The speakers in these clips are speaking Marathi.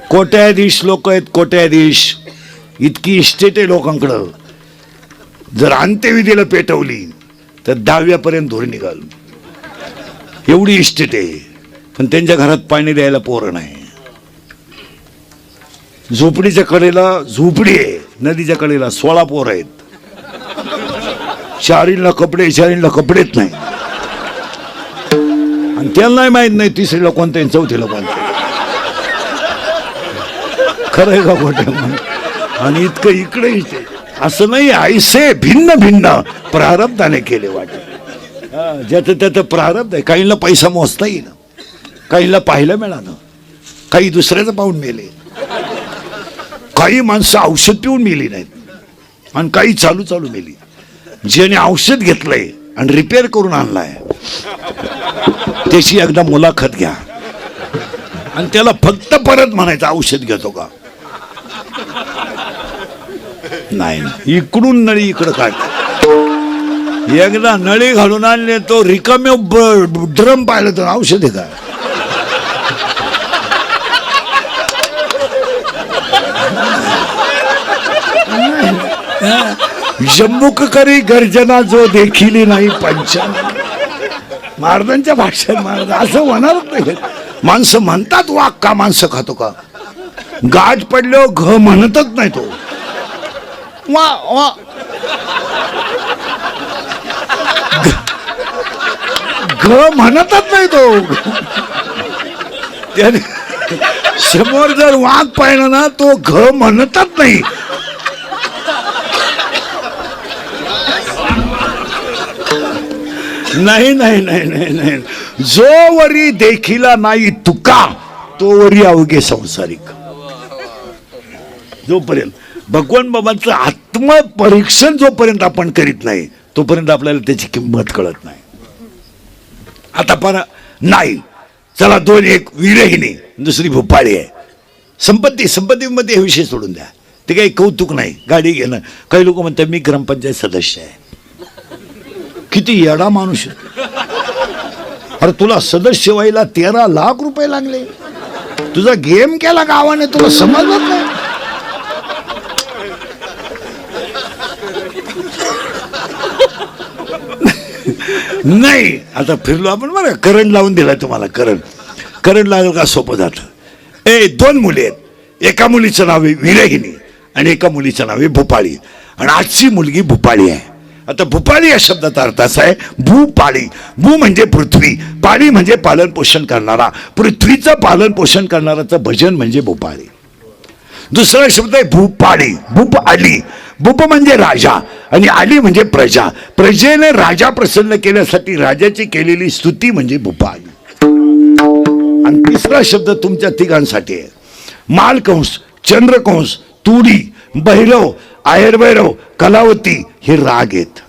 कोट्याधीश लोक आहेत, कोट्याधीश. इतकी इस्टेट आहे लोकांकडं. जर अंत्यविधीला पेटवली तर 10व्यापर्यंत धुर निघाल, एवढी इस्टेट आहे. पण त्यांच्या घरात पाणी द्यायला पोरं नाही. झोपडीच्या कडेला झोपडी आहे, नदीच्या कडेला 16 पोरं आहेत. चारीला कपडेच नाही. आणि त्यांनाही माहित नाही तिसरीला कोणतं आहे, चौथीला कोणतं. खरं आहे का खोटं? आणि इतकं इकडे इथे असं नाही. ऐसे भिन्न भिन्न प्रारब्धाने केले वाटत. ज्याचं त्याचं प्रारब्ध आहे. काहींना पैसा मोजता येईल, काहींना पाहायला मिळालं, काही दुसऱ्याचं पाहून मेले, काही माणसं औषध पिऊन मेली नाहीत, आणि काही चालू मेली. ज्याने औषध घेतलंय आणि रिपेअर करून आणलाय त्याची एकदा मुलाखत घ्या आणि त्याला फक्त परत म्हणायचं औषध घेतो का. नाही, इकडून नळी इकडं काढ. एकदा नळी घालून आणले तो रिकामे ड्रम पाहिलं तर औषध आहे का. जम्मुक करी गर्जना जो देखिली नाही पंचान. महाराजांच्या भाषेत महाराज असं होणारच नाही. माणसं म्हणतात वाघ का माणसं खातो का. गाठ पडलो घ म्हणतच नाही तो. वा वा घ म्हणतच नाही तो. त्याने समोर जर वाघ पाहिला ना तो घ म्हणतच नाही. नाही नाही नाही नाही नाही. जो वरी देखिला नाही तुका तो वरी अवघे संसारिक. जोपर्यंत भगवान बाबांचं आत्मपरीक्षण जोपर्यंत आपण करीत नाही तोपर्यंत आपल्याला त्याची किंमत कळत नाही. आता पण नाही, चला 2-1 विरहिणी, दुसरी भोपाळी आहे. संपत्तीमध्ये हे विषय सोडून द्या, ते काही कौतुक नाही. गाडी घेणं, काही लोक म्हणतात मी ग्रामपंचायत सदस्य आहे. किती येडा माणूस. अरे तुला सदस्य व्हायला 13 लाख रुपये लागले. तुझा गेम केला गावाने, तुला समजत नाही. नाही, आता फिरलो आपण बरं. करंट लावून दिला तुम्हाला. करंट लागलं का सोपं जातं. 2 मुली आहेत. एका मुलीचं नाव आहे विरहिणी आणि एका मुलीचं नाव आहे भूपाळी. आणि आजची मुलगी भूपाळी आहे. आता भूपाळी या शब्दाचा अर्थ असा आहे भूपाळी. भू म्हणजे पृथ्वी, पाळी म्हणजे पालन पोषण करणारा. पृथ्वीचं पालन पोषण करणाराचं भजन म्हणजे भूपाळी. दुसरा शब्द आहे भूपाळी. भूप आली. भूप म्हणजे राजा आणि आली म्हणजे प्रजा. प्रजेने राजा प्रसन्न केल्यासाठी राजाची केलेली स्तुती म्हणजे भूपाळी. आणि तिसरा शब्द तुमच्या तिघांसाठी आहे. मालकंस, चंद्रकंस, तुडी, भैरव, आहेरभैरव, कलावती हे राग आहेत.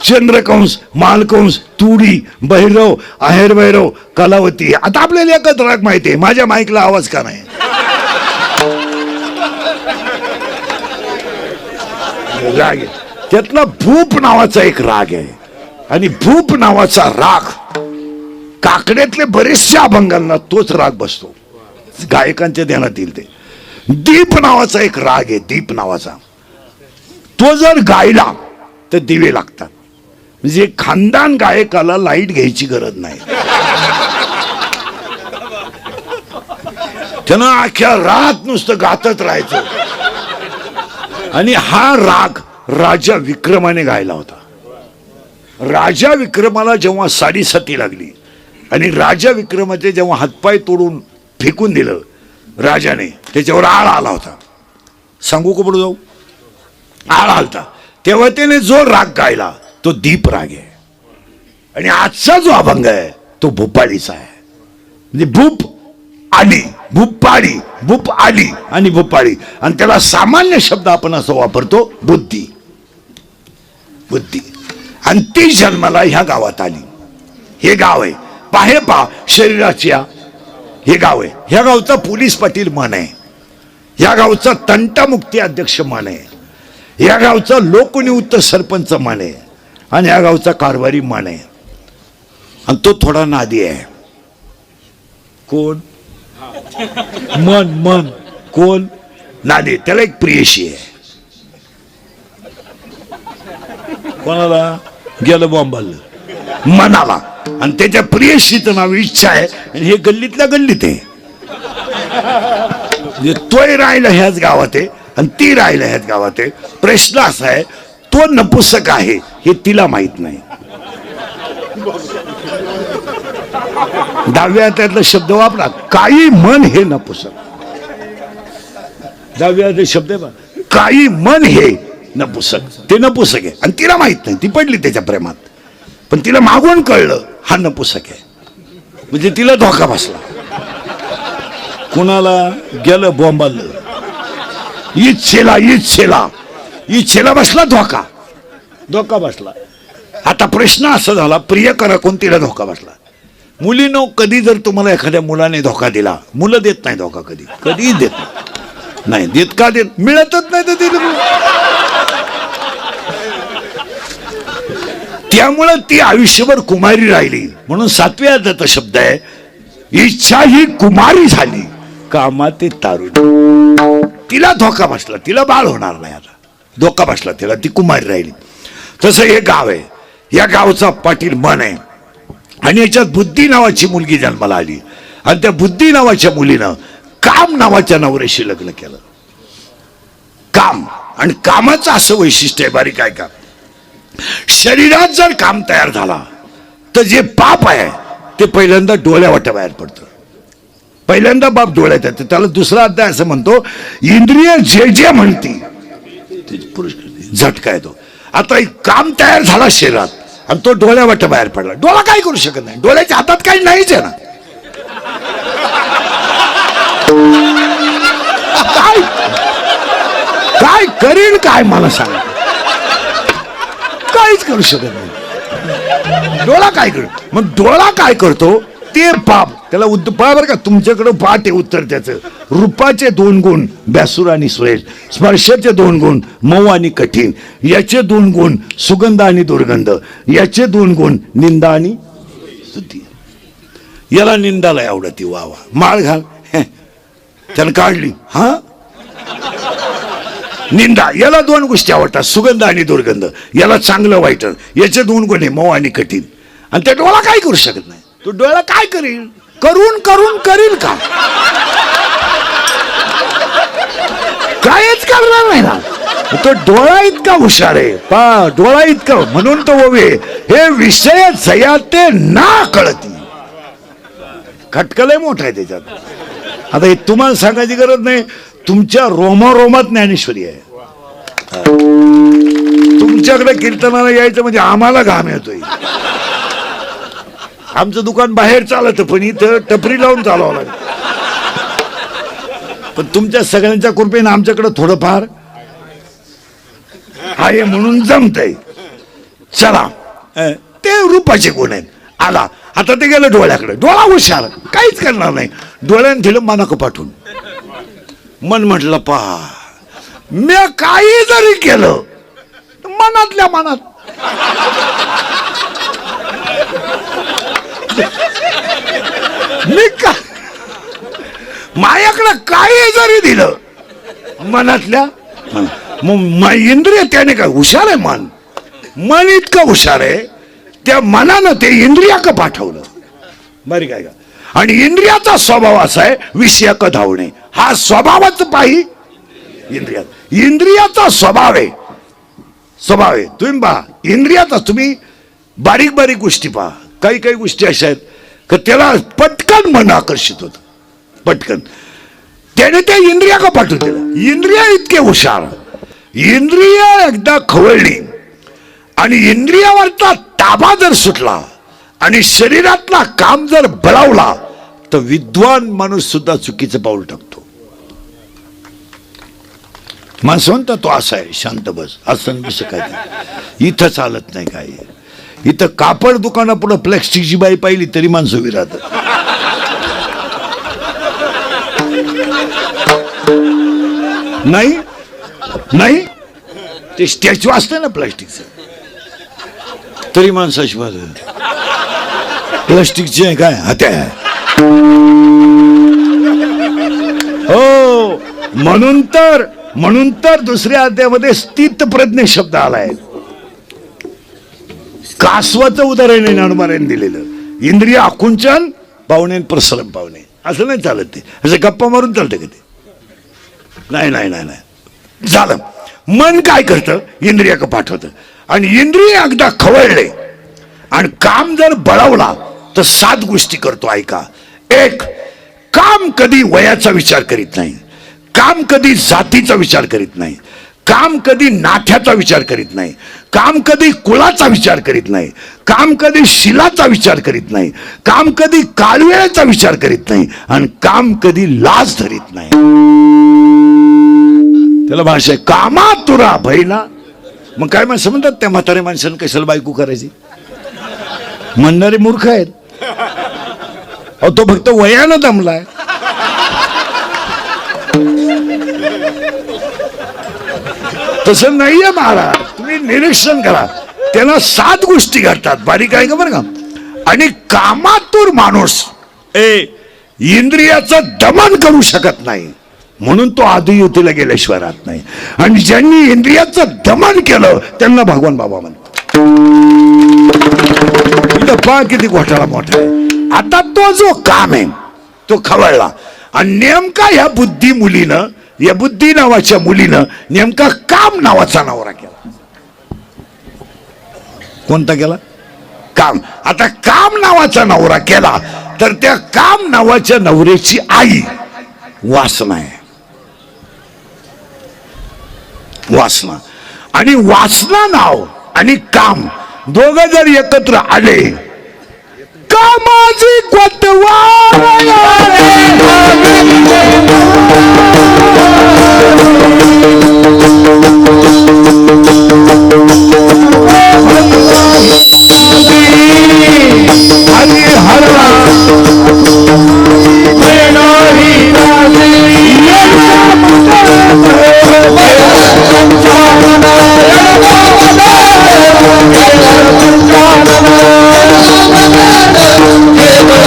चंद्रकंस, मालकंस, तुडी, भैरव, आहेरभैरव, कलावती. आता आपल्याला एकच राग माहिती आहे. माझ्या माईकला आवाज का नाही. राग आहे त्यातला. भूप नावाचा एक राग आहे आणि भूप नावाचा राग काकड्यातले बरेचसे अभंगांना तोच राग बसतो. गायकांच्या ध्यानात येईल ते. दीप नावाचा एक राग आहे. दीप नावाचा तो जर गायला तर दिवे लागतात. म्हणजे खानदान गायकाला लाईट घ्यायची गरज नाही. त्यानं अख्ख्या रात नुसतं गातच राहायचं. आणि हा राग राजा विक्रमाने गायला होता. राजा विक्रमाला जेव्हा 7.5 लागली आणि राजा विक्रमाचे जेव्हा हातपाय तोडून फेकून दिलं राजाने, त्याच्यावर आळ आला होता. सांगू का पुढे जाऊ. आळ आलता तेव्हा त्याने जो राग गायला तो दीप राग आहे. आणि आजचा जो अभंग आहे तो भूपाळीचा आहे. म्हणजे भूप आली, भूपाळी, भूप आली आणि भूपाळी. आणि त्याला सामान्य शब्द आपण असं वापरतो बुद्धी. बुद्धी. आणि ती जन्माला ह्या गावात आली. हे गाव आहे पाहेपा शरीराच्या. हे गाव आहे. ह्या गावचा पोलीस पाटील मन आहे. ह्या गावचा तंटामुक्ती अध्यक्ष मन आहे. ह्या गावचा लोकनियुक्त सरपंच मन आहे आणि ह्या गावचा कारभारी मन आहे. आणि तो थोडा नादी आहे. कोण? मन. मन कोण? नादी. त्याला एक प्रियशी आहे. कोणाला? गेलं बॉम्बाला मनाला. आणि त्याच्या प्रियशीचं नाव इच्छा आहे. आणि हे गल्लीतल्या गल्लीत आहे. म्हणजे तोय राहिला ह्याच गावात आहे आणि ती राहिला ह्याच गावात आहे. प्रश्न असा आहे, तो नपुसक आहे हे तिला माहित नाही. दहाव्या त्यातला शब्द वापरा, काही मन हे नपुसक. दहाव्या शब्द आहे, काही मन हे नपुसक. ते नपुसक आहे आणि तिला माहित नाही. ती पडली त्याच्या प्रेमात, पण तिला मागून कळलं हा नपुसक आहे. म्हणजे तिला धोका बसला. कुणाला? गेलं बॉम्बाला. इच्छेला बसला धोका. धोका बसला. आता प्रश्न असा झाला, प्रियकरा कोण? तिला धोका बसला. मुलीनो, कधी जर तुम्हाला एखाद्या मुलाने धोका दिला, मुलं देत नाही धोका कधी, कधीच देत नाही. देत का? देत मिळतच नाही तर दिलं. त्यामुळं ती आयुष्यभर कुमारी राहिली. म्हणून 7व्या अध्यायाचा शब्द आहे, इच्छा ही कुमारी झाली कामाते तारुणी. तिला धोका बसला. तिला बाळ होणार नाही. आता धोका बसला तिला, ती कुमारी राहिली. तसं हे गाव आहे. या गावचा पाटील मन आहे. आणि याच्यात बुद्धी नावाची मुलगी जन्माला आली. आणि त्या बुद्धी नावाच्या मुलीनं काम नावाच्या नवऱ्याशी लग्न केलं. काम. आणि कामाचं असं वैशिष्ट्य आहे, बारीक आहे का, शरीरात जर काम तयार झाला तर जे पाप आहे ते पहिल्यांदा डोळ्यावाट्या बाहेर पडतं. पहिल्यांदा बाप डोळ्यात येतं. त्याला दुसरा अध्याय असं म्हणतो, इंद्रिय जे जे म्हणती ते पुरुष झटका येतो. आता एक काम तयार झाला शरीरात आणि तो डोळ्यावाट्या बाहेर पडला. डोळा काय करू शकत नाही. डोळ्याच्या हातात काही नाहीच आहे ना. काय काय करील काय मला सांग. काहीच करू शकत नाही. डोळा काय करतो? मग डोळा काय करतो? ते पाप. त्याला पहा बरं का, तुमच्याकडं पाठ आहे उत्तर त्याचं. रूपाचे 2 गुण बॅसूर आणि सुरेश, स्पर्शाचे 2 गुण मऊ आणि कठीण, याचे 2 गुण सुगंध आणि दुर्गंध, याचे 2 गुण निंदा आणि स्तुती. याला निंदाला आवडती. वा वा, माळ घाल. त्यानं काढली. हा, निंदा. याला 2 गोष्टी आवडतात, सुगंध आणि दुर्गंध. याला चांगलं वाईट. याचे 2 गुण आहे, मऊ आणि कठीण. आणि त्या डोळा काय करू शकत नाही. तो डोळा काय करील? करून करून करील का? कायच करणार नाही ना. तो डोळा इतका हुशार आहे. पा डोळा इतका. म्हणून तो ओवे, हे विषय जयाते ना कळती. खटकलंय मोठा आहे त्याच्यात. आता हे तुम्हाला सांगायची गरज नाही. तुमच्या रोमारोमात ज्ञानेश्वरी आहे. तुमच्याकडे कीर्तनाला यायचं म्हणजे आम्हाला घाम येतोय. आमचं दुकान बाहेर चालत, पण इथं टपरी लावून चालवावं लागतं. पण तुमच्या सगळ्यांच्या कृपेने आमच्याकडे थोडंफार आहे म्हणून जमतंय. चला, ते रूपाचे गुण आहेत. आला आता ते गेलं डोळ्याकडे. डोळा हुशार, काहीच करणार नाही. डोळ्याने दिलं मनाक पाठवून. मन म्हटलं, पहा मी काही जरी केलं मनातल्या मनात मी का माझ्याकडं काही जरी दिलं मनातल्या मग इंद्रिय त्याने काय हुशार आहे. मन इतकं हुशार आहे, त्या मनानं ते इंद्रियाक पाठवलं. बरी काय का. आणि इंद्रियाचा स्वभाव असा आहे, विषयक धावणे. हा स्वभावच पाही इंद्रियात. इंद्रियाचा स्वभाव आहे. तुम्ही पहा इंद्रियाचा. तुम्ही बारीक बारीक गोष्टी पहा. काही काही गोष्टी अशा आहेत की त्याला पटकन मन आकर्षित होत. पटकन त्याने त्या इंद्रियाक पाठवून दिलं. इंद्रिया इतके हुशार. इंद्रिय एकदा खवळली आणि इंद्रियावरचा ताबा जर सुटला आणि शरीरातला काम जर बळावला तर विद्वान माणूस सुद्धा चुकीचं पाऊल टाकतो. माणसं म्हणतात तो असा आहे, शांत बस, असं कसं काय. इथं चालत नाही काय. इथं कापड दुकानापुढं प्लॅस्टिकची बाई पाहिली तरी माणसं उभी राहतात. नाही नाही, ते स्टॅच्यू असते ना प्लॅस्टिकचं, तरी माणसाची बाजू. प्लास्टिकची आहे काय हत्या आहे. हो म्हणून तर दुसऱ्या अध्यायामध्ये स्थित प्रज्ञ शब्द आलाय. कासवाचं उदाहरण आहे हनुमानाने दिलेलं. इंद्रिय आकुंचन पाहुणे प्रसरण पाहुणे असं नाही चालत. ते असं गप्पा मारून चालतं का ते? नाही नाही नाही नाही झालं. मन काय करतं? इंद्रियाक पाठवतं. आणि इंद्रिय एकदा खवळले आणि काम जर बळवला तर 7 गोष्टी करतो. ऐका. 1, काम कधी वयाचा विचार करीत नाही. काम कधी जातीचा विचार करीत नाही. काम कधी नाथ्याचा विचार करीत नाही. काम कधी कुळाचा विचार करीत नाही. काम कधी शिलाचा विचार करीत नाही. काम कधी कालवेळेचा विचार करीत नाही. आणि काम कधी लाज धरीत नाही. त्याला भाषा आहे कामातुरा भैला. मग काय माणसं म्हणतात त्या म्हातारे माणसानं कशाला बायको करायची? म्हणणारे मूर्ख आहेत. अहो तो फक्त वयानं दमलाय. तसं नाहीये महाराज. तुम्ही निरीक्षण करा. त्यांना 7 गोष्टी घडतात. बारीक आहे का बरं का. आणि कामातूर माणूस इंद्रियाचं दमन करू शकत नाही. म्हणून तो आदियुतीला गेल्याशिवाय राहत नाही. आणि ज्यांनी इंद्रियाचं दमन केलं त्यांना भगवान बाबा म्हणतात. इथं पहा किती घोटाळा मोठा आहे. आता तो जो काम आहे तो खवळला. आणि नेमका ह्या बुद्धी मुलीनं, या बुद्धी नावाच्या मुलीनं नेमका काम नावाचा नवरा केला. कोणता केला? काम. आता काम नावाचा नवरा केला तर त्या काम नावाच्या नवऱ्याची आई वासना आहे. वासना. आणि वासना नाव आणि काम दोघं जर एकत्र आले कामाची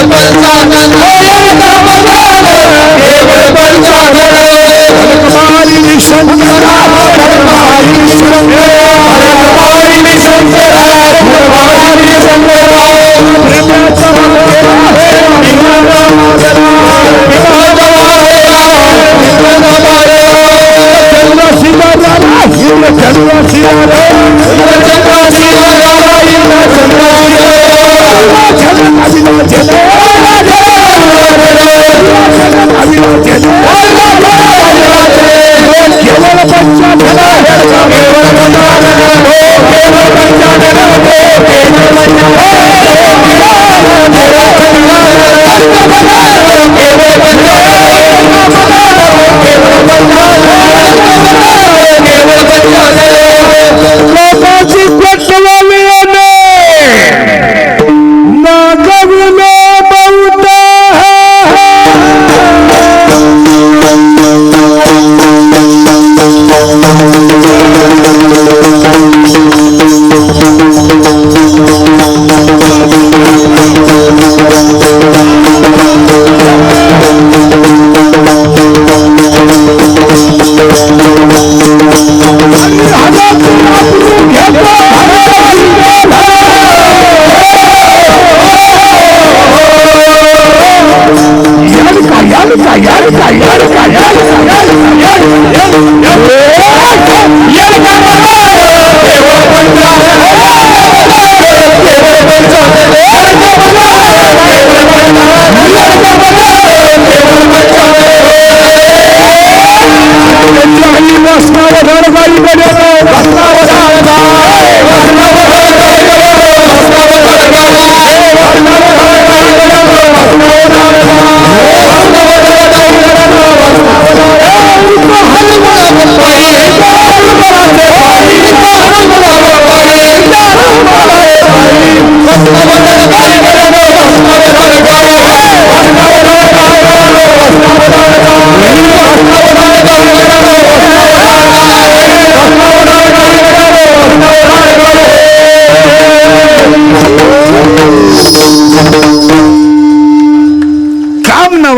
Bye.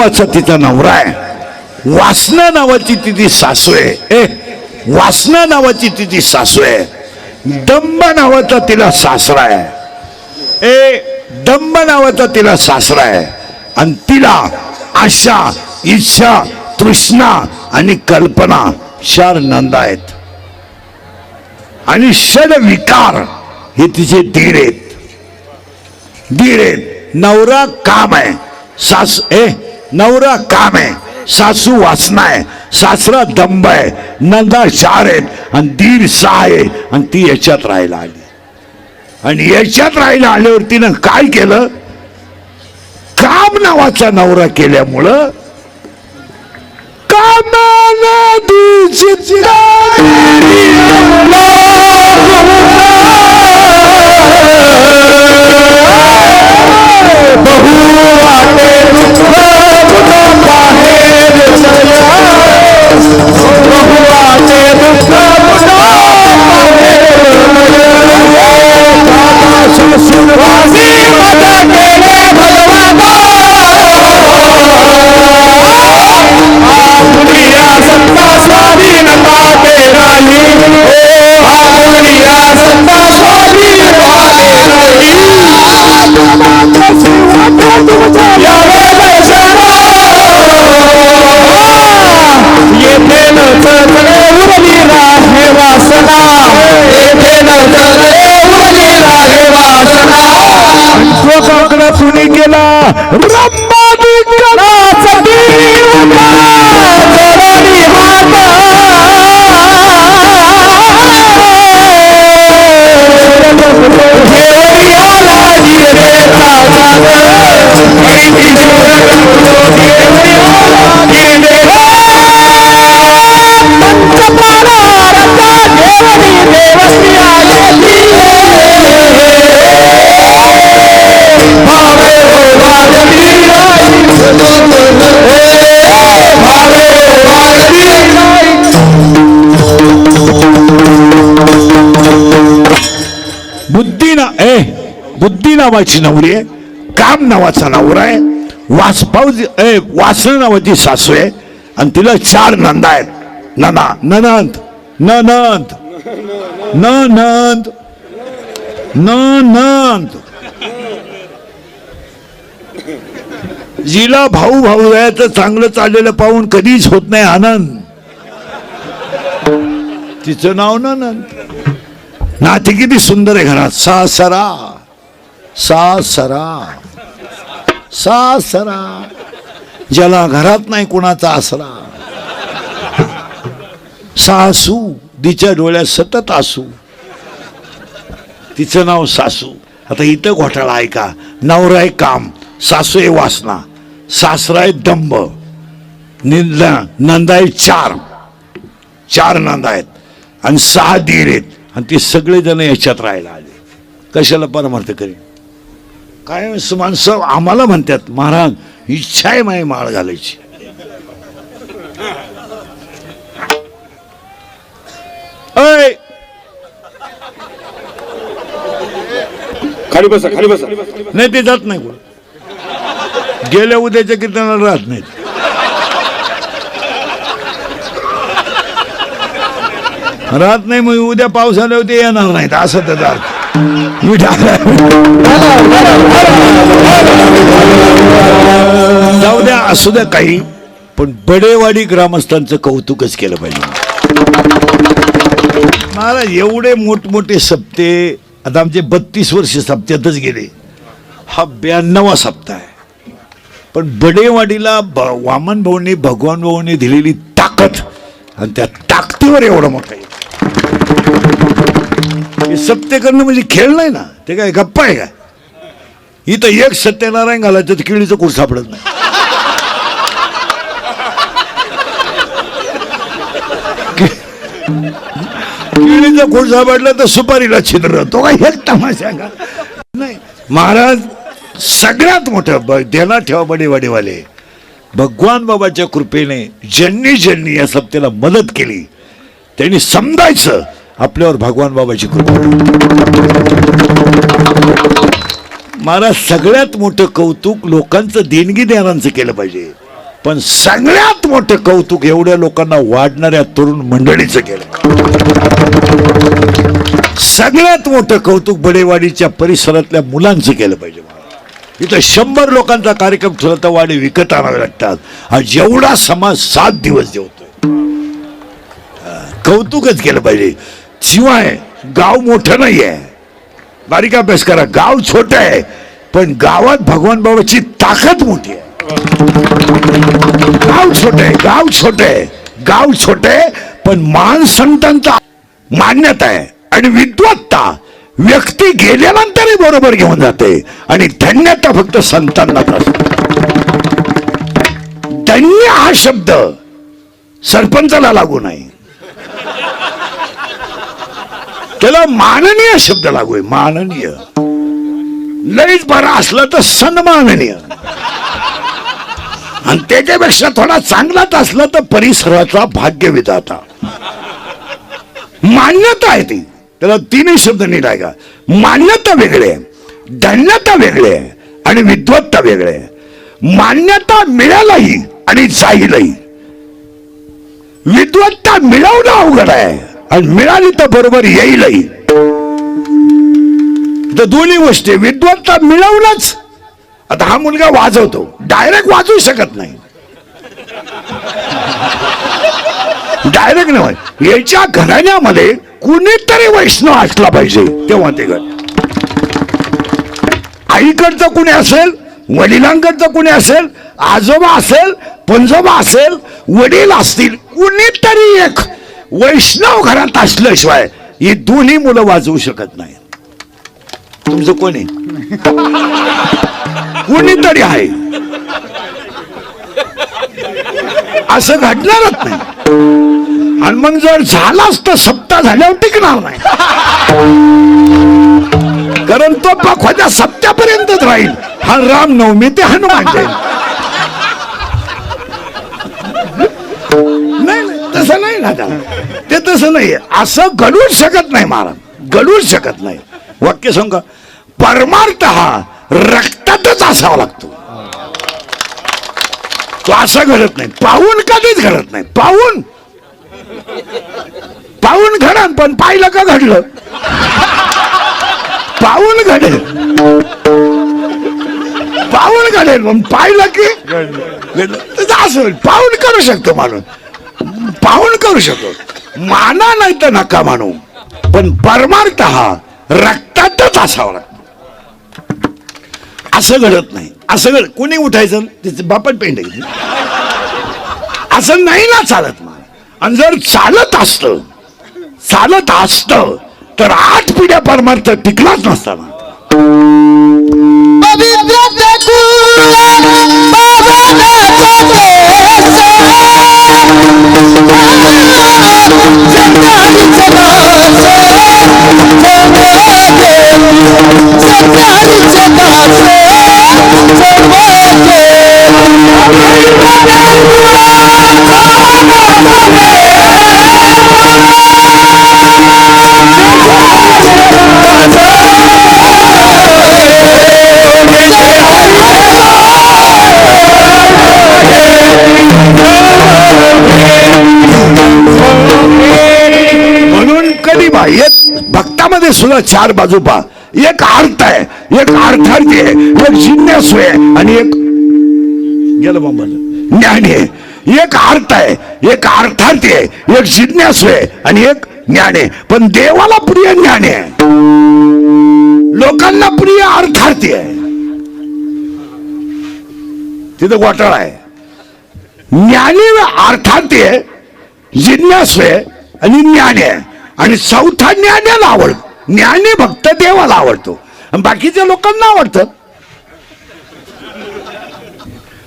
नावाचा तिचा नवरा आहे, वासना नावाची तिची सासू आहे, वासना नावाची तिची सासू आहे, दंभ नावाचा तिला सासरा आहे, दंभ नावाचा तिला सासरा आहे. आणि तिला आशा, इच्छा, तृष्णा आणि कल्पना 4 नंदा आहेत. आणि षड विकार हे तिचे दीर आहेत. नवरा काम आहे, नवरा काम आहे, सासू वासना आहे, सासरा दंभ आहे, नंदा 4 आहेत आणि दीर 6 आहे. आणि ती याच्यात राहायला आली. आणि याच्यात राहायला आल्यावर तिनं काय केलं, काम नावाचा नवरा केल्यामुळं कुणी केला बुद्धी नावाची नवरी आहे, काम नावाचा नवरा आहे, वासना नावाची सासू आहे आणि तिला 4 नंदा आहेत. ननंद जिला भाऊ आहे तर चांगलं चाललेलं पाहून कधीच होत नाही आनंद. तिचं नाव ननंद. नाते किती सुंदर आहे घरात. सासरा ज्याला घरात नाही कुणाचा आसरा. सासू तिच्या डोळ्यात सतत आसू. तिचं नाव सासू. आता इथं घोटाळा आहे का. नवरा आहे काम, सासू आहे वासना, सासरा आहे दंभ, नंदा आहे 4 नंदा आहेत आणि 6 दीर आहेत. आणि ते सगळेजण याच्यात राहायला आले. कशाला परमार्थ करेन. काय माणसं आम्हाला म्हणतात, महाराज इच्छा आहे माझी माळ घालायची. खाली बसा नाही ते जात नाही कोण. गेल्या उद्याच्या कीर्तनाला राहत नाहीत. राहत नाही मग उद्या पाऊस आल्यावर ते येणार नाहीत असं त्याचा अर्थ. जाऊ द्या, असू द्या काही, पण बडेवाडी ग्रामस्थांचं कौतुकच केलं पाहिजे. महाराज एवढे मोठमोठे सप्ते, आता आमचे 32 वर्ष सप्त्यातच गेले, हा 92वा सप्ताह आहे. पण बडेवाडीला वामन भाऊंनी, भगवान भाऊंनी दिलेली ताकद आणि त्या ताकदीवर एवढं मोठं आहे. हे सत्य करणं म्हणजे खेळ नाही ना, ते काय गप्पा आहे का. इथं एक सत्यनारायण घालायचं तर केळीचं कोण सापडत नाही. केळीचा कोण सापडला तर सुपारीला छिद्र. तो काय एक तमाशा का नाही. महाराज सगळ्यात मोठं ध्यानात ठेवा, बडेवाडीवाले भगवान बाबाच्या कृपेने ज्यांनी या सप्त्याला मदत केली त्यांनी समजायचं आपल्यावर भगवान बाबाची कृपा. महाराज सगळ्यात मोठं कौतुक लोकांचं देणगी देणाऱ्यांचं केलं पाहिजे. पण सगळ्यात मोठं कौतुक एवढ्या लोकांना वाढणाऱ्या तरुण मंडळीचं केलं. सगळ्यात मोठं कौतुक बडेवाडीच्या परिसरातल्या मुलांचं केलं पाहिजे. इथं 100 लोकांचा कार्यक्रम ठेवला तर वाडे विकत आणावे लागतात. हा जेवढा समाज 7 दिवस जेवतोय, कौतुकच केलं पाहिजे. शिवाय गाव मोठं नाही आहे, बारीक अभ्यास करा. गाव छोटं आहे पण गावात भगवान बाबाची ताकद मोठी आहे. गाव छोट आहे, गाव छोट आहे, गाव छोट आहे पण मान संतांचा मान्यता आहे आणि विद्वत्ता व्यक्ती गेल्यानंतरही बरोबर घेऊन जाते आणि धन्यता फक्त संतांनाच असते. धन्य हा शब्द सरपंचाला लागू नाही, त्याला माननीय शब्द लागू आहे. माननीय लईच बरा असला तर सन्माननीय, आणि त्याच्यापेक्षा थोडा चांगलाच असला तर परिसराचा भाग्यविधाता. मान्यता आहे ती, त्याला 3 शब्द नीट आहे का. मान्यता वेगळे, धन्यता वेगळे आणि विद्वत्ता वेगळे. मान्यता मिळालाही आणि जाईलही, विद्वत्ता मिळवणं अवघड आहे आणि मिळाली तर बरोबर येईलही. तर दोन्ही गोष्टी, विद्वत्ता मिळवणंच. आता हा मुलगा वाजवतो, डायरेक्ट वाजवू शकत नाही, डायरेक्ट नाही. याच्या घराण्यामध्ये कुणीतरी वैष्णव असला पाहिजे तेव्हा ते घर. आईकडचं कुणी असेल, वडिलांकडचं कुणी असेल, आजोबा असेल, पंजोबा असेल, वडील असतील, कुणीतरी एक वैष्णव घरात असल्याशिवाय ही दोन्ही मुलं वाजवू शकत नाही. तुमचं कोणी कुणीतरी आहे, असं घडणारच नाही. आणि मग जर झालाच तर सप्ताह झाल्यावर टिकणार नाही, कारण तो पाखवाच्या सप्त्यापर्यंतच राहील. हा रामनवमी ते हनुमान जयंती. नाही, तसं नाही ना, ते तसं नाही. असं घडूच शकत नाही महाराज, घडूच शकत नाही. वाक्य सांगा, परमार्थ हा रक्तातच असावा लागतो. तो असं घडत नाही, पाहून कधीच घडत नाही. पाहून घडन, पण पाहिलं का घडलं. पाहून घडेल, पाहून घडेल पण पाहिलं की असं पाहून करू शकतो माणूस, पाहून करू शकतो. माना नाही तर नका मानू, पण परमार्थ हा रक्तातच असावा लागतो. असं घडत नाही. असं कोणी उठायचं त्याचे बापट पेंड असं नाही ना चालत. आणि जर चालत असत तर 8 पिढ्या परमार्थ टिकलाच नसताना. म्हणून कधी एक भक्तामध्ये सुद्धा 4 बाजू पहा. एक अर्थ आहे, एक अर्थार्थी आहे, एक जिज्ञासू आहे आणि एक गेलं बाबा ज्ञानी आहे. एक अर्थ आहे, एक अर्थार्थी आहे, एक जिज्ञासू आहे आणि एक ज्ञानी आहे. पण देवाला प्रिय ज्ञानी आहे, लोकांना प्रिय अर्थार्थी आहे. तिथं घोटाळा आहे. ज्ञानी अर्थार्थी आहे, जिज्ञासू आहे आणि ज्ञानी आहे. आणि चौथा ज्ञानाला आवडतो. ज्ञानी भक्त देवाला आवडतो आणि बाकीच्या लोकांना आवडतं.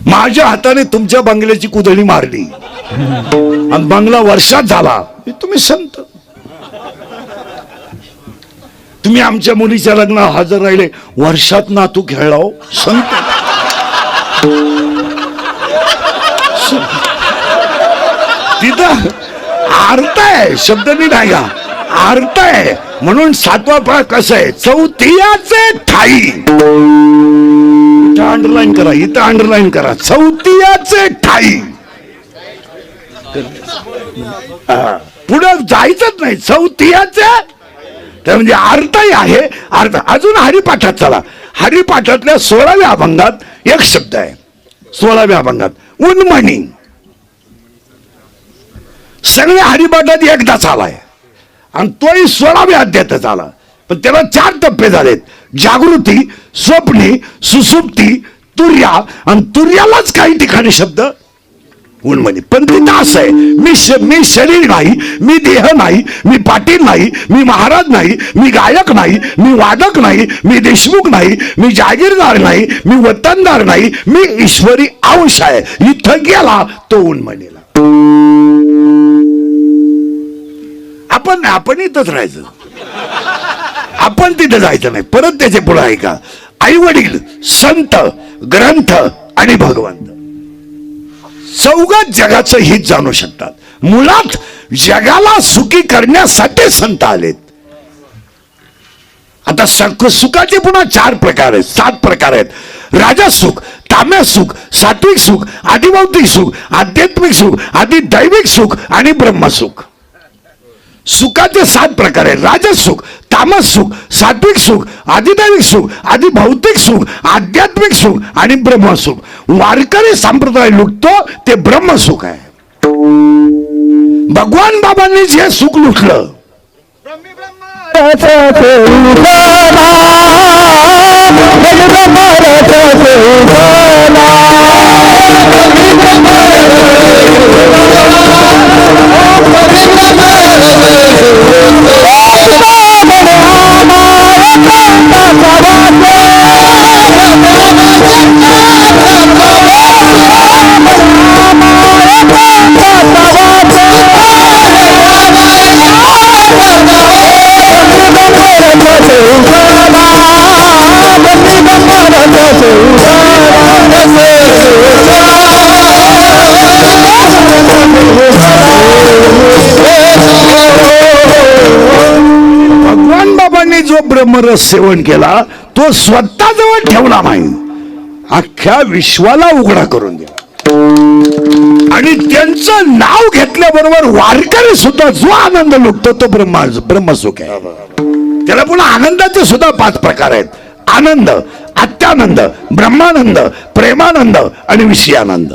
माझ्या हाताने तुमच्या बंगल्याची कुदळी मारली आणि बंगला वर्षात झाला, तुम्ही संत. तुम्ही आमच्या मुलीच्या लग्नात हजर राहिले, वर्षात नातू खेळला, हो संत. तिथं अर्थ आहे, शब्द नीट आहे का, अर्थ आहे. म्हणून 7वा पाठ कसं आहे, चौथियाचे ठाई अंडरलाईन करा, इथं अंडरलाईन करा, चौथ्याचे ठाई. पुढे जायचंच नाही, चौथ्याचे. तर म्हणजे अर्थही आहे. अर्थ अजून हरिपाठात चला. हरिपाठातल्या 16व्या अभंगात एक शब्द आहे. 16व्या अभंगात उन्मणी. सगळ्या हरिपाठात एकदाच आलाय आणि तोही 16व्या अध्यायात आला. पण त्याला 4 टप्पे झालेत. जागृती, स्वप्नी, सुसुप्ती, तुर्या. आणि तुर्यालाच काही ठिकाणी शब्द उन्मनी. पण तिथं असं आहे, मी शरीर नाही, मी देह नाही, मी पाटील नाही, मी महाराज नाही, मी गायक नाही, मी वादक नाही, मी देशमुख नाही, मी जागीरदार नाही, मी वतनदार नाही, मी ईश्वरी अंश आहे. इथं गेला तो उन्मनीला. आपण इथंच राहायचं, आपण तिथं जायचं नाही. परत त्याचे पुढे आहे का, आई वडील, संत, ग्रंथ आणि भगवंत चौघात जगाचं हित जाणू शकतात. मुळात जगाला सुखी करण्यासाठी संत आलेत. आता सुखाचे पुन्हा 4 प्रकार आहेत, 7 प्रकार आहेत. राजसुख, तामस सुख, सात्विक सुख, आदिभौतिक सुख, आध्यात्मिक सुख, आदिदैविक सुख आणि ब्रह्मसुख. सुखाचे 7 प्रकार आहेत. राजसुख, तामस सुख, सात्विक सुख, आदिदैविक सुख, आदिभौतिक सुख, आध्यात्मिक सुख आणि ब्रह्मसुख. वारकरी संप्रदाय लुटतो ते ब्रह्मसुख आहे. भगवान बाबांनी जे सुख लुटलं, भगवान बाबांनी जो ब्रह्मरस सेवन केला तो स्वतःजवळ ठेवला नाही, अख्ख्या विश्वाला उघडा करून दिला. आणि त्यांचं नाव घेतल्याबरोबर वारकरी सुद्धा जो आनंद लुटतो तो ब्रह्मसुख आहे. त्याला पुन्हा आनंदाचे सुद्धा 5 प्रकार आहेत. आनंद, अत्यानंद, ब्रह्मानंद, प्रेमानंद आणि विषयानंद.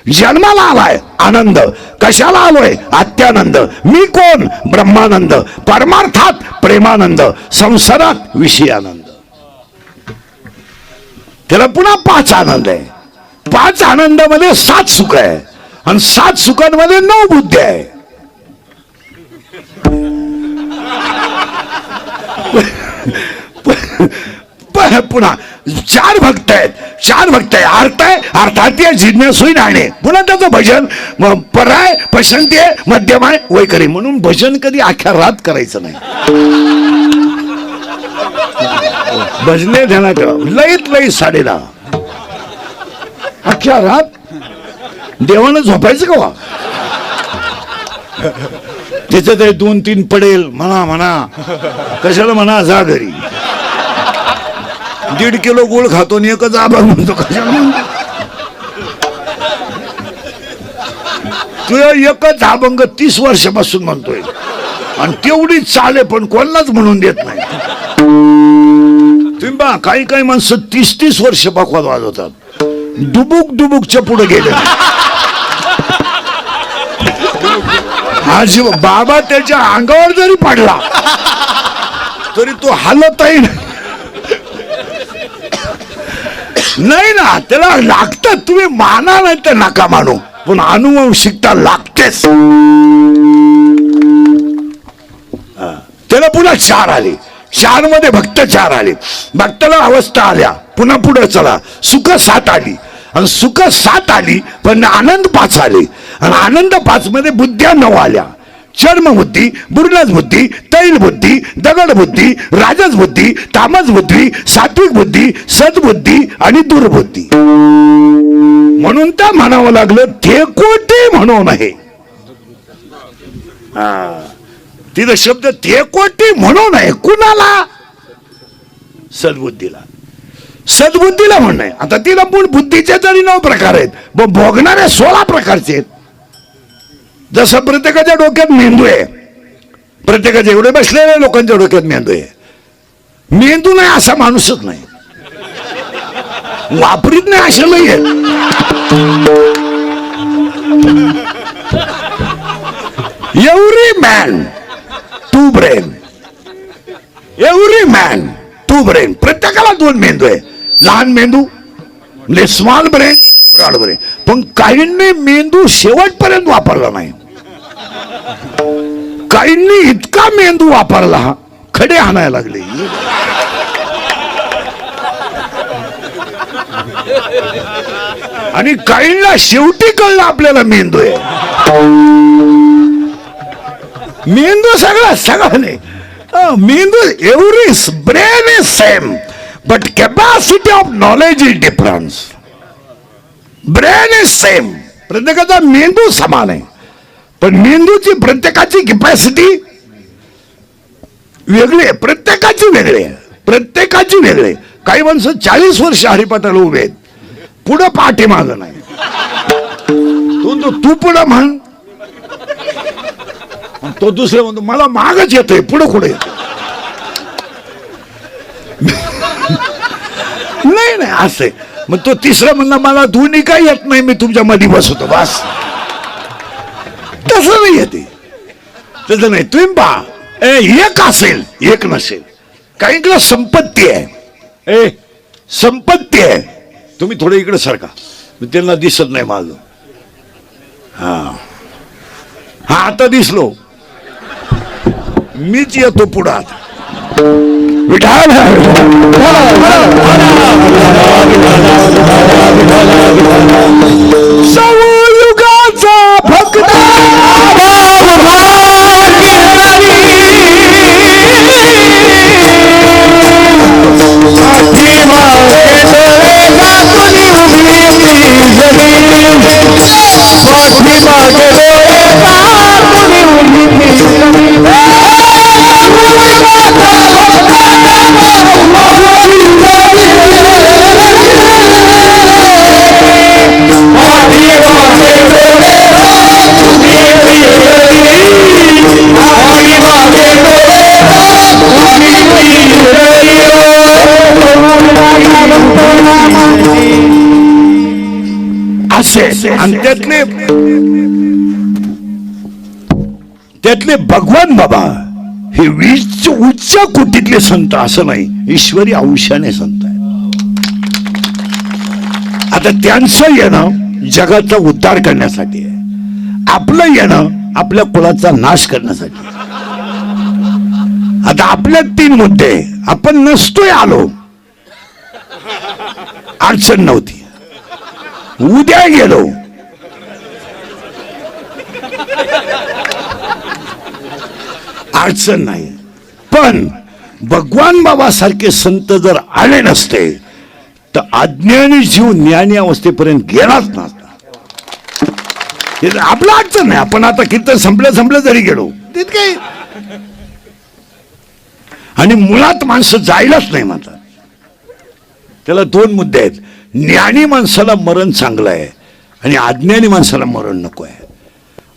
जन्माला आलाय आनंद, कशाला आलोय अत्यानंद, मी कोण ब्रह्मानंद, परमार्थात प्रेमानंद, संसारात विषयानंद. त्याला पुन्हा 5 आनंद आहे. 5 आनंदामध्ये 7 सुख आहे आणि 7 सुखांमध्ये 9 बुद्धी आहे. पुन्हा 4 भक्त आहेत. 4 भक्त आहे. अर्थ आहे, अर्थात जिज्ञासू राहणे. पुन्हा त्याचं भजन पराय, पसंती आहे, मध्यम आहे, वैखरी. म्हणून भजन कधी अख्ख्या रात करायचं नाही. भजने ध्यानात ठेवा, लईत लई 10:30 अख्ख्या रात देवानं झोपायचं का? त्याचं ते 2-3 पडेल म्हणा कशाला म्हणा, जा घरी. 1.5 किलो गुळ खातो आणि एकच आभार म्हणतो, कशाला? तुझ्या एकच अभंग 30 वर्षापासून म्हणतोय आणि तेवढी चाले पण कोणालाच म्हणून देत नाही. तुम्ही बा, काही माणसं 30 वर्ष बकवाद वाजवतात. डुबुकच्या पुढे गेले. आज बाबा त्याच्या अंगावर जरी पडला तरी तो हालतही नाही ना. त्याला लागतं. तुम्ही माना नाही तर नका मानू, पण अनुवंशिकता लागतेच. त्याला पुन्हा 4 आले. 4 मध्ये भक्त 4 आले. भक्ताला अवस्था आल्या. पुन्हा पुढे चला, सुख 7 आली आणि सुख 7 आली पण आनंद 5 आले आणि आनंद 5 मध्ये बुद्ध्या 9 आल्या. चर्म बुद्धी, बुर्लज बुद्धी, तैल बुद्धी, दगड बुद्धी, राजस बुद्धी, तामस बुद्धी, सात्विक बुद्धी, सद्बुद्धी आणि दुर्बुद्धी. म्हणून त्या म्हणावं लागलं थेकोटी म्हणू नये. तिथं शब्द थेकोटी म्हणू नये. कुणाला? सद्बुद्धीला. सद्बुद्धीला म्हणणं आहे. आता तिला पण बुद्धीचे तरी 9 प्रकार आहेत, पण भोगणारे 16 प्रकारचे आहेत. जसं प्रत्येकाच्या डोक्यात मेंदू आहे, प्रत्येकाच्या एवढे बसलेल्या लोकांच्या डोक्यात मेंदू आहे. मेंदू नाही असा माणूसच नाही, वापरीत नाही असं नाही आहे. Every man two brain, every man two brain. प्रत्येकाला 2 मेंदू आहे. लहान मेंदू म्हणजे स्मॉल ब्रेन, ब्रॉड ब्रेन. पण काहींनी मेंदू शेवटपर्यंत वापरला नाही. काहींनी इतका मेंदू वापरला खडे आणायला लागले. आणि काहींना शेवटी कळलं आपल्याला मेंदू आहे. मेंदू सगळं नाही. मेंदू every brain is same but capacity of knowledge is difference. Brain is same, प्रत्येकाचा मेंदू समान आहे, पण मेंदूची प्रत्येकाची कॅपॅसिटी वेगळी आहे. प्रत्येकाची वेगळी आहे, प्रत्येकाची वेगळी आहे. काही माणसं 40 वर्ष हरिपाठाला उभे आहेत, पुढं पाठीमागं नाही. तू पुढं म्हण, तो दुसरे म्हणतो मला मागच येतोय, पुढं कुठे येतो. नाही असं. मग तो तिसरा म्हणला मला दोन्ही काही येत नाही, मी तुमच्या मध्ये बसवतो बस. तसं नाही येते, तसं नाही. तुम्ही पहा, एक असेल एक नसेल. काहींकडे संपत्ती आहे, संपत्ती आहे. तुम्ही थोडं इकडे सारखा, त्यांना दिसत नाही माझ. हा आता दिसलो, मीच येतो पुढात. युगाचा भक्त आणि त्यातले भगवान बाबा हे उच्च कोटीतले संत असं नाही, ईश्वरी अंशाने संत आहे. आता त्यांचं येणं जगाचा उद्धार करण्यासाठी आहे, आपलं येणं आपल्या कुळाचा नाश करण्यासाठी. आता आपल्या 3 मुद्दे. आपण नसतोय आलो, अडचण नव्हती. उद्या गेलो, अडचण नाही. पण भगवान बाबा सारखे संत जर आले नसते तर अज्ञानी जीव ज्ञानी अवस्थेपर्यंत गेलाच नसता. आपला अडचण नाही. आपण आता कीर्तन संपलं जरी गेलो तितके. आणि मुळात माणसं जायलाच नाही म्हणतात. त्याला 2 मुद्दे आहेत. ज्ञानी माणसाला मरण चांगलं आहे आणि अज्ञानी माणसाला मरण नको आहे.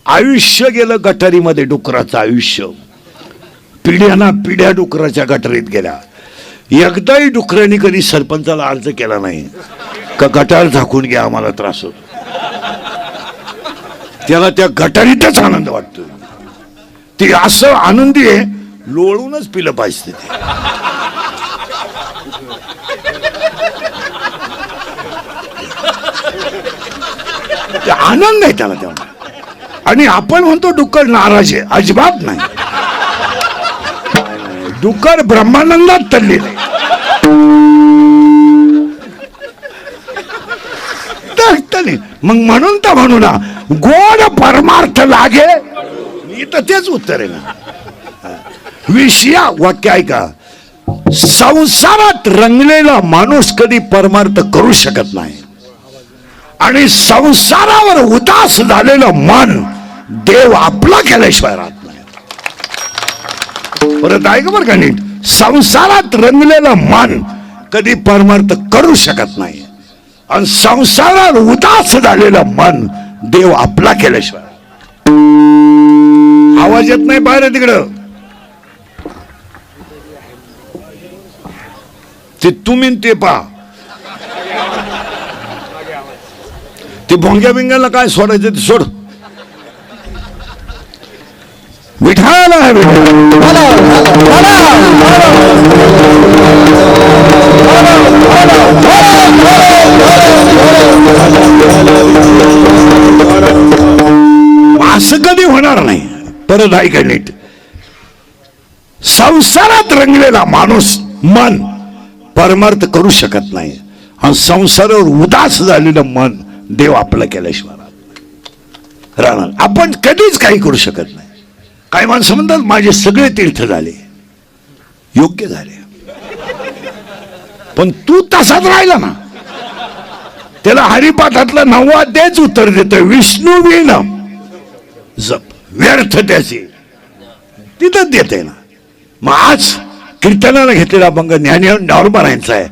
आयुष्य गेलं गटारीमध्ये, डुकराचं आयुष्य. पिढ्याना पिढ्या डुकराच्या गटारीत गेल्या. एकदाही डुकरांनी कधी सरपंचाला अर्ज केला नाही का गटार झाकून घ्या, आम्हाला त्रास होतो. त्याला त्या गटारीतच आनंद वाटतो. ते असं आनंदी आहे, लोळूनच पिलं पाहिजे ते आनंद आहे त्याला तेव्हा. आणि आपण म्हणतो डुक्कर नाराज आहे, अजिबात नाही. डुक्कर ब्रह्मानंदात तल्ली नाही. मग म्हणून तर म्हणू ना, गोड परमार्थ लागे. इथं तेच उत्तर आहे ना. विषया वाक्य ऐका. संसारात रंगलेला माणूस कधी परमार्थ करू शकत नाही. आणि संसारावर उदास झालेलं मन देव आपला केल्याशिवाय राहत नाही. परत ऐका बरं का नीट. संसारात रंगलेलं मन कधी परमार्थ करू शकत नाही. आणि संसारात उदास झालेलं मन देव आपला केल्याशिवाय. आवाज येत नाही बाहेर तिकडं. ते तुम्ही ते पा ते भोंग्या बिंग्याला काय सोडायचं ते सोड. विठाल आहे असं कधी होणार नाही. परत ऐका नीट. संसारात रंगलेला माणूस मन परमार्थ करू शकत नाही. आणि संसारावर उदास झालेलं मन देव आपलं केल्याशिवाय राहणार. आपण कधीच काही करू शकत नाही. काही माणसं म्हणतात माझे सगळे तीर्थ झाले, योग्य झाले, पण तू तसाच राहिला ना. त्याला हरिपाठातलं 9वा तेच उत्तर देतोय, विष्णू विण जप व्यर्थ त्याची तिथंच देते ना. मग आज कीर्तनाला घेतलेला अभंग ज्ञानेश्वर महाराजांचा आहे,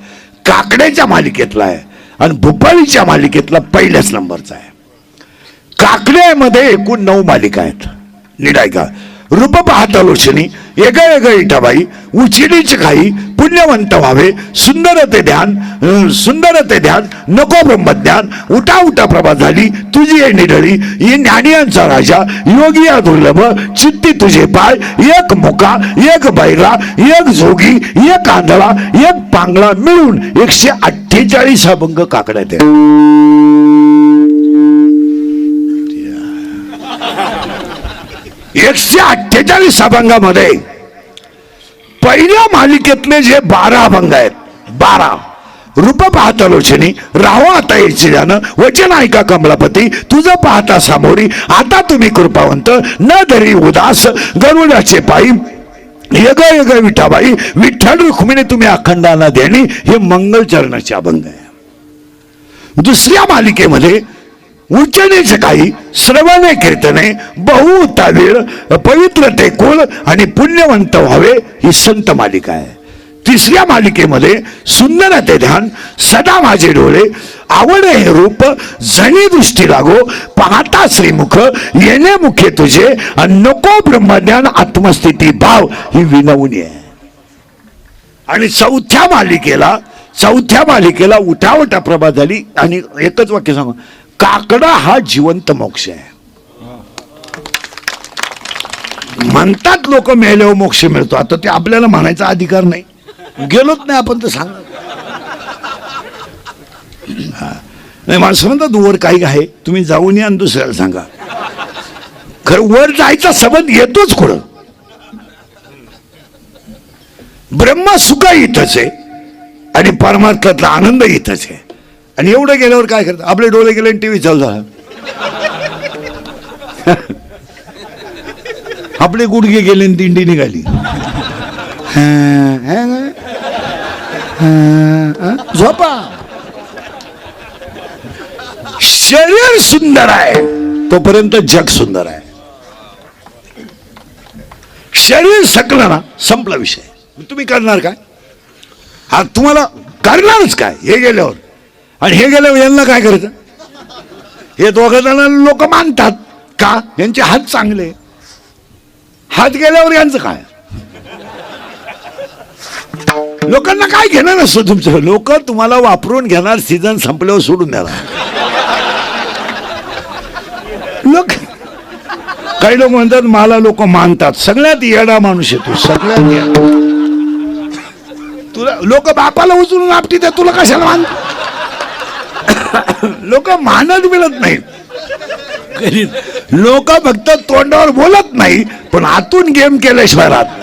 काकड्याच्या मालिकेतला आहे आणि भूपाळीच्या मालिकेतला पहिल्याच नंबरचा आहे. काकड्यामध्ये एकूण 9 मालिका आहेत. निडायका रूप पाहता लोचनी एक इटाबाई उचिडीची खाई पुण्यवंत व्हावे सुंदर ते ध्यान नको ब्रह्मज्ञान उठा उठा प्रभा झाली तुझी ये निढळी ही ज्ञानियांचा राजा योगी या दुर्लभ चित्ती तुझे पाय एक मुका एक बैरा एक जोगी एक आंधळा एक पांगळा मिळून 148 अभंग काकड्यात आहे. 148 अभंगामध्ये पहिल्या मालिकेतले जे 12 अभंग आहेत, 12 रूप पाहता लोचनी राहो आता यायचे जाणं वचन ऐका कमलापती तुझं पाहता सामोरी आता तुम्ही कृपावंत न धरी उदास गरुडाचे पायी यग यग विठाबाई विठ्ठल रुक्मिणी तुम्ही अखंडाना देणी हे मंगलचरणाचे अभंग आहे. दुसऱ्या मालिकेमध्ये उच्चनेचे काही श्रवणे कीर्तने बहुता वेळ पवित्र ते कुळ आणि पुण्यवंत व्हावे ही संत मालिका आहे. तिसऱ्या मालिकेमध्ये सुंदर ते ध्यान सदा माझे डोळे आवड हे रूप जणी दृष्टी लागो पाहता श्रीमुख येणे मुखे तुझे आणि नको ब्रह्मज्ञान आत्मस्थिती भाव ही विनवणी आहे. आणि चौथ्या मालिकेला उठावटा प्रभा झाली आणि एकच वाक्य सांगू, काकडा हा जिवंत मोक्ष आहे. म्हणतात लोक मेल्यावर मोक्ष मिळतो. आता ते आपल्याला म्हणायचा अधिकार नाही, गेलोच नाही आपण तर सांग. नाही माणसं म्हणतात वर काही आहे तुम्ही जाऊन या आणि दुसऱ्याला सांगा. खरं वर जायचा संबंध येतोच कुठं. ब्रह्म सुख इथंच आहे आणि परमार्थातला आनंद इथंच आहे. आणि एवढं गेल्यावर काय करतात, आपले डोळे गेले आणि टीव्ही चालू झाला, आपले गुडघे गेले आणि दिंडी निघाली. झोपा. शरीर सुंदर आहे तोपर्यंत जग सुंदर आहे. शरीर सकलं ना संपला विषय. तुम्ही करणार काय? हा तुम्हाला करणारच काय हे गेल्यावर. आणि हे गेल्यावर यांना काय करायचं? हे दोघं जण लोक मानतात का यांचे हात चांगले, हात गेल्यावर यांचं काय? लोकांना काय घेणार नसतं तुमचं. लोक तुम्हाला वापरून घेणार, सीझन संपल्यावर सोडून द्याला. लोक काही लोक म्हणतात मला लोक मानतात. सगळ्यात येडा माणूस आहे तू, सगळ्यात तुला लोक बापाला उचलून आपटी त्या तुला कशाला मान. लोक मानत मिळत नाही. लोक फक्त तोंडावर बोलत नाही पण आतून गेम केल्याशिवाय राहत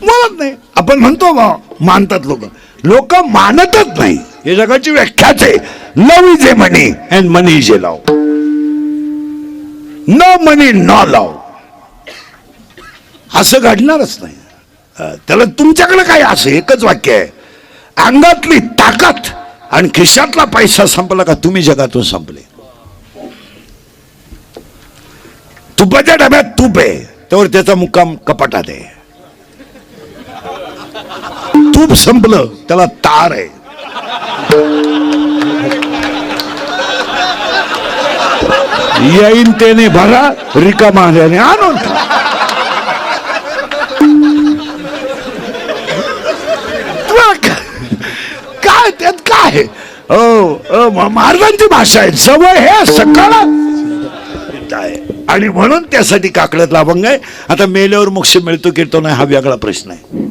बोलत नाही. आपण म्हणतो मानतात लोक, लोक मानतच नाही. हे जगाची व्याख्याच आहे. Love is a money and money is a love. No money no love असं घडणारच नाही. त्याला तुमच्याकडे काय असं एकच वाक्य आहे, अंगातली ताकद आणि खिशातला पैसा संपला का तुम्ही जगातून संपले. तुपाच्या डब्यात तूप आहे त्यावर त्याचा मुक्काम कपाटात आहे. तूप संपलं त्याला तार आहे. येईन त्याने भरा रिकामा आणून काय त्यात काय महाराजांची भाषा आहे. सवय हे सकाळ आणि म्हणून त्यासाठी काकड्यातला अभंग आहे. आता मेल्यावर मोक्ष मिळतो की तो नाही हा वेगळा प्रश्न आहे.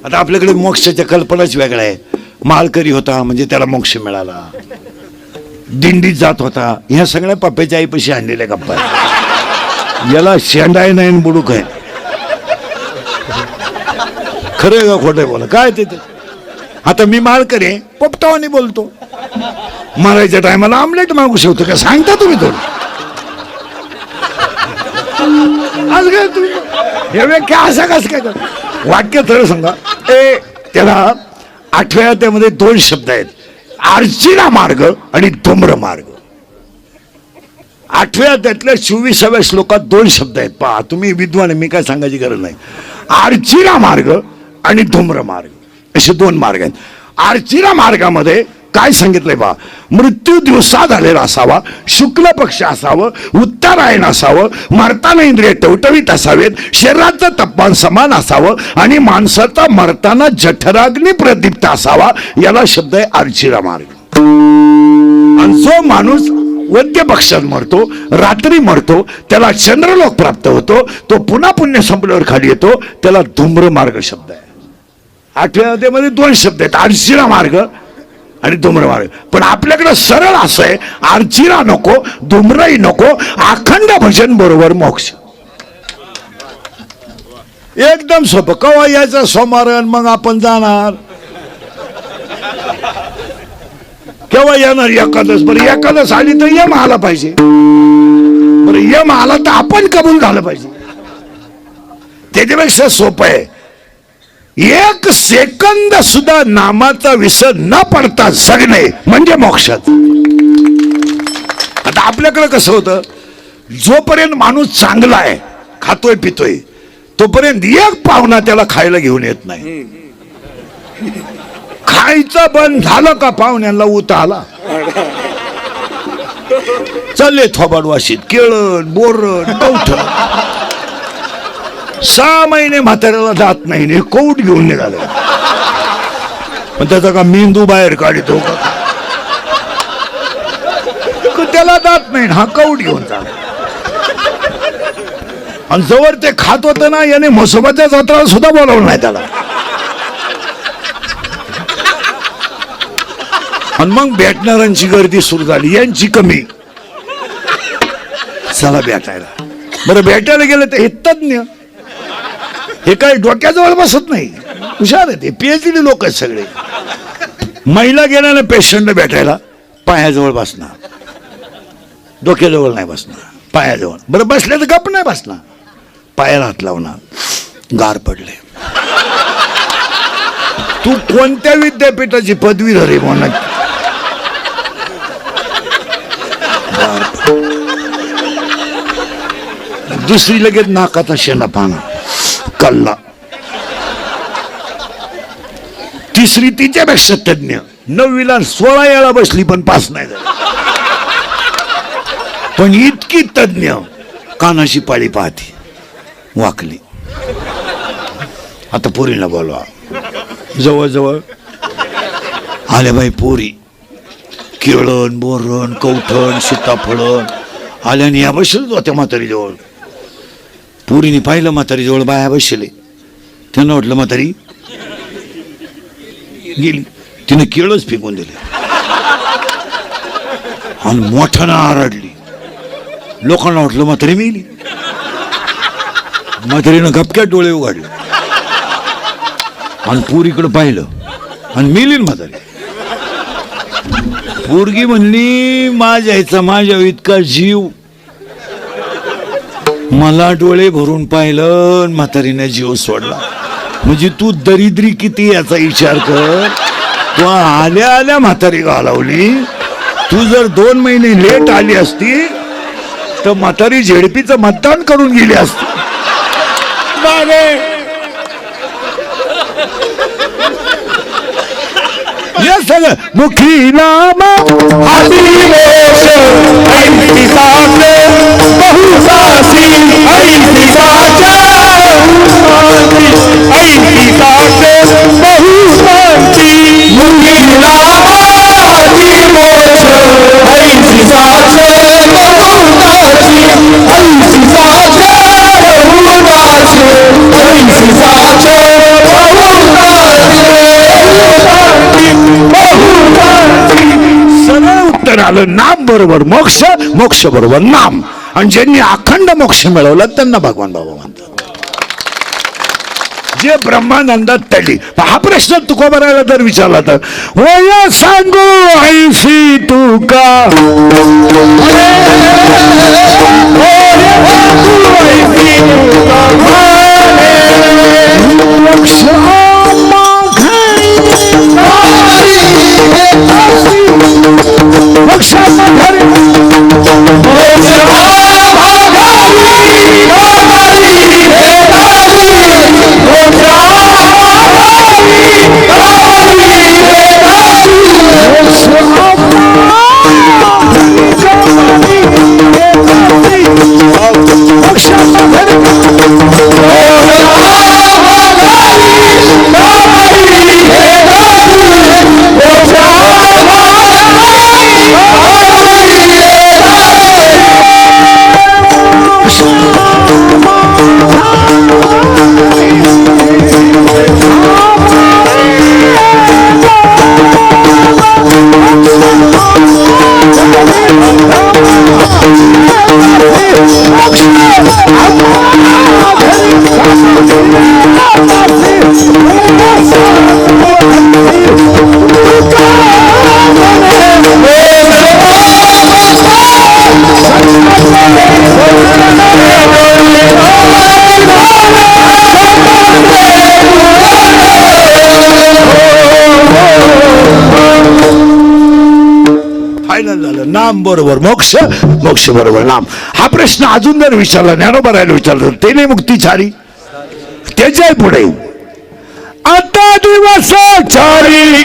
आता आपल्याकडे मोक्षाच्या कल्पनाच वेगळ्या आहे. मालकरी होता म्हणजे त्याला मोक्ष मिळाला, दिंडीत जात होता, ह्या सगळ्या पप्प्याच्या आईपाशी आणलेल्या गप्पा आहेत. याला शेंडाय नाही बुडूक आहे. खरं का खोटं आहे बोला काय ते. आता मी मालकरी आहे, पोपटावानी बोलतो. मारायच्या टायमाला आमलेट मागू शकतो का सांगता तुम्ही थोडं. आज काय तुम्ही हे व्याख्या असं कसं काय वाक्य तर सांगा. त्याला 8व्या त्यामध्ये 2 शब्द आहेत, आर्चिला मार्ग आणि धूम्र मार्ग. 8व्या त्यातल्या 24व्या श्लोकात 2 शब्द आहेत. पहा तुम्ही विद्वान आहे, मी काय सांगायची गरज नाही. आर्चिला मार्ग आणि धूम्र मार्ग असे 2 मार्ग आहेत. आर्चिला मार्गामध्ये काय सांगितलंय बा, मृत्यू दिवसा झालेला असावा, शुक्ल पक्ष असावं, उत्तरायण असावं, मरताना इंद्रिय टवटवीत असावेत, शरीराचं तापमान समान असावं आणि माणसाचा मरताना जठराग्नी प्रदीप्त असावा. याला शब्द आहे आर्चिला मार्ग. आणि जो माणूस वद्य पक्षात मरतो, रात्री मरतो, त्याला चंद्रलोक प्राप्त होतो, तो पुन्हा पुण्य संपल्यावर खाली येतो, त्याला धूम्र मार्ग शब्द आहे. 8व्या अध्यायामध्ये 2 शब्द आहेत, आर्चिला मार्ग आणि धूम्र मार्ग. पण आपल्याकडे सरळ असं आहे, आर्चिला नको, धूम्रही नको, अखंड भजन बरोबर मोक्ष. एकदम सोपं. कवा यायचं सोमवार मग आपण जाणार. केव्हा येणार एकादश. बरं एकादश आली तर यम आला पाहिजे. बरं यम आला तर आपण कबूल झालं पाहिजे. त्याच्यापेक्षा सोपं आहे, 1 सेकंद सुद्धा नामाचा विसर न पडता जगणे म्हणजे मोक्षात. आता आपल्याकडे कसं होतं, जोपर्यंत माणूस चांगला आहे, खातोय पितोय, तोपर्यंत 1 पाहुणा त्याला खायला घेऊन येत नाही. खायचं बंद झालं का पाहुण्यांना उत आला. चालले थोबाडवाशीत केळण बोरण कवठं. 6 महिने म्हाताऱ्याला जात नाही, कौट घेऊन निघाले. पण त्याचा का मेंदू बाहेर काढतो का, त्याला जात नाही, हा कौट घेऊन चालला. आणि जवळ ते खात होतं ना, याने म्हसोबाच्या जत्राला सुद्धा बोलावलं नाही त्याला. आणि मग भेटणाऱ्यांची गर्दी सुरू झाली, यांची कमी. चला भेटायला. बरं भेटायला गेलं तर हे तज्ञ, हे काही डोक्याजवळ बसत नाही, हुशार आहे ते, PhD लोक आहेत सगळे. महिला गेल्या ना पेशंटला भेटायला, पायाजवळ बसणार, डोक्याजवळ नाही बसणार, पायाजवळ. बरं बसले तर गप नाही बसणार, पायाला हात लावणार. गार पडले. तू कोणत्या विद्यापीठाची पदवीधर आहे म्हणा. दुसरी लगेच नाकाचा शेणा पाना कल्ला. तिसरी तिच्यापेक्षा तज्ञ, 9वीला 16 वेळा बसली पण पास नाही झाली. पण इतकी तज्ञ, कानाशी पाळी पाहती, वाकली. आता पोरीला बोलवा. जवळजवळ आल्या बाई पोरी, केळण बोरण कवठण सीताफळण आल्याने या बसलेच होत्या म्हातारी जवळ. पोरीने पाहिलं म्हातारी जवळ बाया बसले. त्यांना वाटलं म्हातारी गेली. तिने केळच फेकून दिले आणि मोठ्यानं आरडली. लोकांना वाटलं म्हातारी मेली. म्हातारीनं गपक्यात डोळे उघडले आणि पोरीकडे पाहिलं आणि मेली म्हातारी. पोरगी म्हणली, माझ्या माझ्या इतका जीव. मला डोळे भरून पाहिलं, म्हातारीने जीव सोडला. म्हणजे तू दरिद्री किती याचा विचार कर. तू आल्या आल्या म्हातारी घालवली. तू जर 2 महिने लेट आली असती तर म्हातारी झेडपीचं मतदान करून गेली असती. हे सगळं मुखी नाम सरळ उत्तर आलं. नाम बरोबर मोक्ष, मोक्ष बरोबर नाम. आणि ज्यांनी अखंड मोक्ष मिळवला त्यांना भगवान बाबा म्हणतात. जे ब्रह्मानंदात तळली. हा प्रश्न तुकोबारायला जर विचारला तर वय सांगू ऐसी तुका नाम बरोबर मोक्ष, मोक्ष बरोबर नाम. हा प्रश्न अजून जर विचारला ज्ञानोबारायला विचारलं ते नाही मुक्ती चारी. त्याच्या पुढे आता दिवस चारी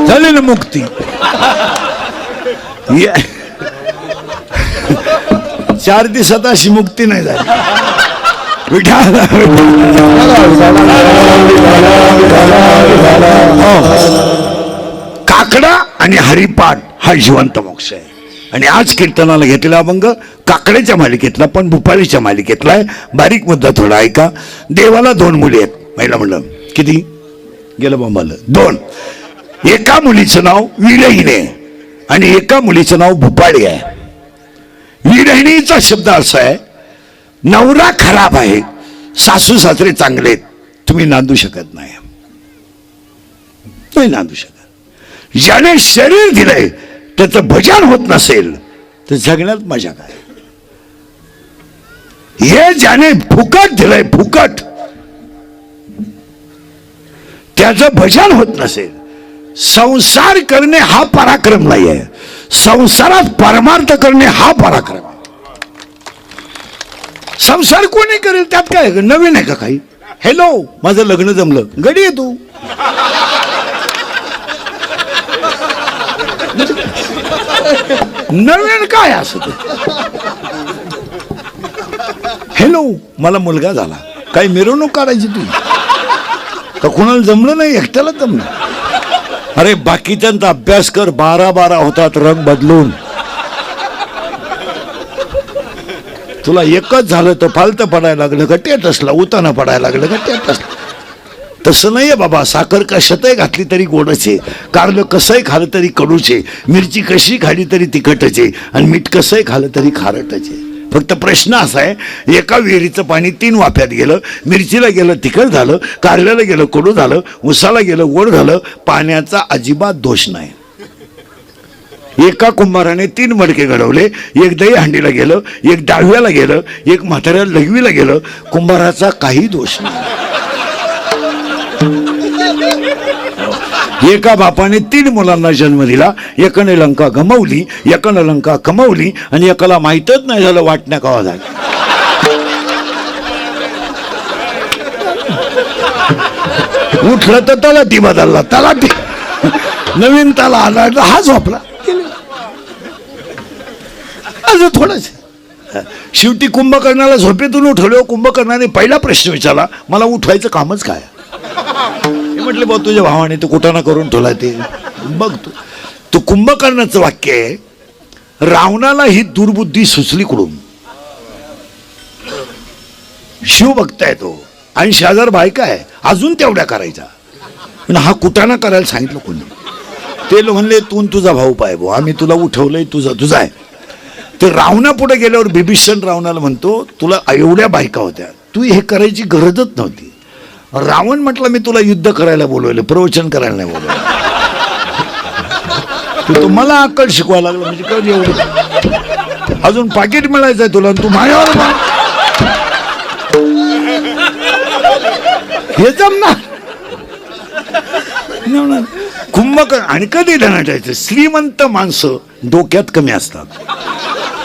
झाली ना मुक्ती. चार दिवसात अशी मुक्ती नाही झाली. काकडा आणि हरिपाठ हा जिवंत मोक्ष आहे. आणि आज कीर्तनाला घेतलेला अभंग काकड्याच्या मालिकेतला पण भूपाळीच्या मालिकेतला आहे. बारीक मुद्दा थोडा ऐका. देवाला 2 मुली आहेत. महिला म्हणलं किती गेलं बंबाला 2. एका मुलीचं नाव विरहिणी आहे आणि एका मुलीचं नाव भूपाळी आहे. विरहिणीचा शब्द असा आहे, नवरा खराब आहे, सासू सासरे चांगले आहेत, तुम्ही नांदू शकत नाही. नांदू शकत. ज्याने शरीर दिलंय त्याचं भजन होत नसेल तर जगण्यात मजा काय. हे ज्याने फुकट दिलंय, फुकट, त्याचं भजन होत नसेल, संसार करणे हा पराक्रम नाही आहे, संसारात परमार्थ करणे हा पराक्रम. संसार कोणी करेल त्यात काय नवीन आहे का काही. हॅलो माझं लग्न जमलं, गडी आहे तू. नवीन काय असं. हॅलो मला मुलगा झाला, काही मिरवणूक काढायची तू का. कुणाला जमलं नाही, एकट्याला जमलं. अरे बाकीच्यांचा अभ्यास कर, 12 होतात रंग बदलून. तुला एकच झालं तर फालतं पडायला लागलं का टेटसला, उताना पडायला लागलं का टेटसला. तसं नाहीये बाबा. साखर कशातही घातली तरी गोडचे, कारलं कसंही खाल्लं तरी कडूचे, मिरची कशी खाली तरी तिखटचे, आणि मीठ कसंही खाल्लं तरी खारटचे. फक्त प्रश्न असा आहे, एका विहिरीचं पाणी 3 वाफ्यात गेलं, मिरचीला गेलं तिखट झालं, कारल्याला गेलं कडू झालं, उसाला गेलं गोड झालं, पाण्याचा अजिबात दोष नाही. एका कुंभाराने 3 मडके घडवले, एक दही हंडीला गेलं, एक डाव्याला गेलं, एक म्हाताऱ्या लघवीला गेलं, कुंभाराचा काही दोष नाही. एका बापाने 3 मुलांना जन्म दिला, एकाने लंका गमावली, एकाने लंका कमावली, आणि एकाला माहीतच नाही झालं वाटण्या कवा झाल्या. उठलं तर तलाठी बदलला, तलाठी नवीन त्याला आला, हा झोपला. असं थोडंच. शेवटी कुंभकर्णाला झोपेतून उठवलं. कुंभकर्णाने पहिला प्रश्न विचारला, मला उठवायचं कामच काय. म्हटले बा तुझ्या भावाने तू कुठाना करून ठेवला ते बघ. तू कुंभकर्णाचं वाक्य आहे, रावणाला ही दुर्बुद्धी सुचली कुठून. शिव बघताय तो 80,000 बायका आहे, अजून तेवढ्या करायचा. पण हा कुटाणा करायला सांगितलं कोणी. ते म्हणले तू तुझा भाऊ पाय भाऊ, आम्ही तुला उठवलंय, तुझा आहे. ते रावणा पुढे गेल्यावर बिभीषण रावणाला म्हणतो तुला एवढ्या बायका होत्या, तू हे करायची गरजच नव्हती. रावण म्हटलं मी तुला युद्ध करायला बोलवलं, प्रवचन करायला नाही बोलवलं. तू मला अक्कल शिकवायला लागला म्हणजे कधी एवढं अजून पाकिट मिळायचंय तुला, तू माझ्यावर हे जमणार. कुंभकर्ण. आणि कधी धनाटायचं, श्रीमंत माणसं डोक्यात कमी असतात.